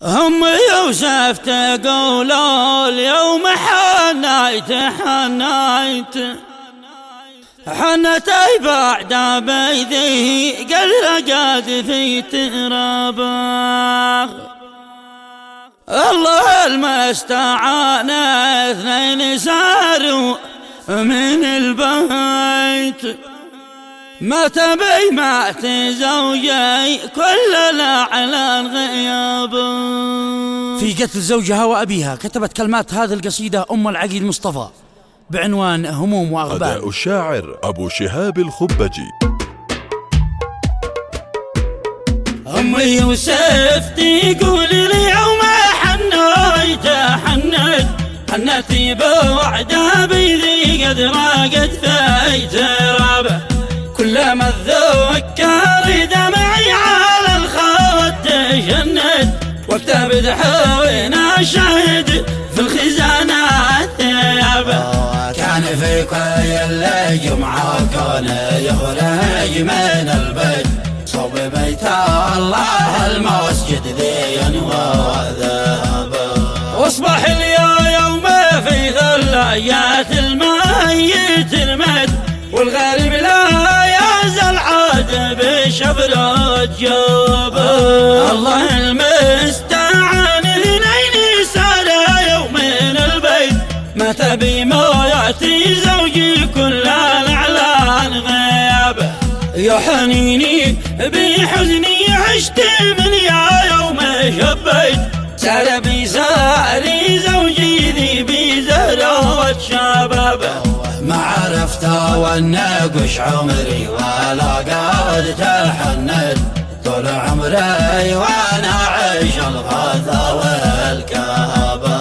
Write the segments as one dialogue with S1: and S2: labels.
S1: أمي يوسف تقولوا اليوم حنتي بعد بيدي قل قاد في ترابه. الله المستعان اثنين ساروا من البيت، مات بي مات زوجي كلنا على الغياب.
S2: في قتل زوجها وأبيها كتبت كلمات هذه القصيدة أم العقيد مصطفى بعنوان هموم وأغبال.
S3: أداء الشاعر أبو شهاب الخبجي.
S1: أمي يوسف تقول اليوم حنتي بوعده بيدي قد راقت في ترابه. كلما اتذكر دمعي على الخد تجند، واكتب دحوينا شاهد في الخزانة ثيابه.
S4: كان في كل جمعة كان يخرج من البيت صوب بيت الله المسجد ذي وذهبه.
S1: واصبح اليوم في ثليات الميت المد، والغالب لا يزال عاد بشفرة جوابه. الله المستعان اثنين سال يومين البيت، مات بموت زوجي كل الاعلان غيابه. يا حنيني بحزني عشت من يا يوم شبيت، سار بساري زوجي ذي بزهرة شبابه.
S4: ما عرفت والنقش عمري ولا قد تحنت، طول عمري وانا عيش الغثى والكهبة.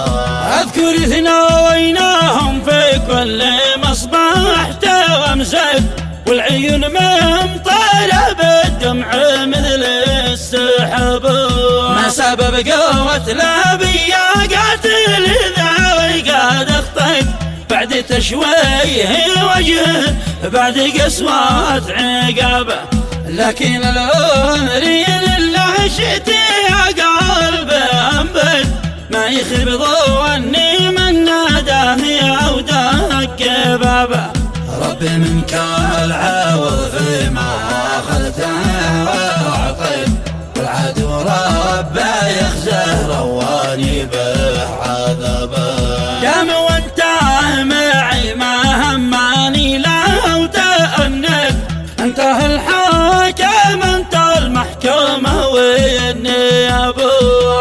S1: اذكر ثناويناهم في كل مصباح وامسك، والعيون ممطرة بالدمع مثل السحب. ما سبب قوة الابية قاتل ذا قد اخطيت، بعد تشويه وجهه بعد قسوة عقابه. لكن العمر لله شئت يا قلبي أنبت، ما يخيب ظني من ناداه أو دق بابه.
S4: ربي منك العوض فيما أخذته وأعطيت، والعدو ربي يخزه رواني به عذابه.
S1: دام وانت معي ما هماني لو تأنك، انتهى الحاكم انت المحكمة والنيابة.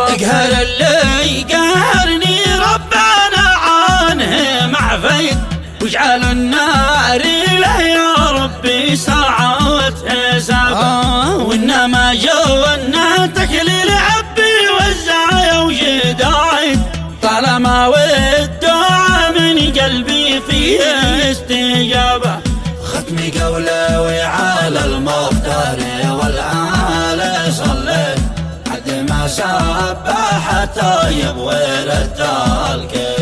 S1: اقهر اللي قهرني ربنا عنه معفيت، واجعل النار له يا ربي ساعة حسابه. وانما جوانتك للعبي وزع وجداعي، طالما والدعاء من قلبي فيه استجابة.
S4: ختمي قولي على المختار والآل صليت، حد ما سبح طيب ولد الكل.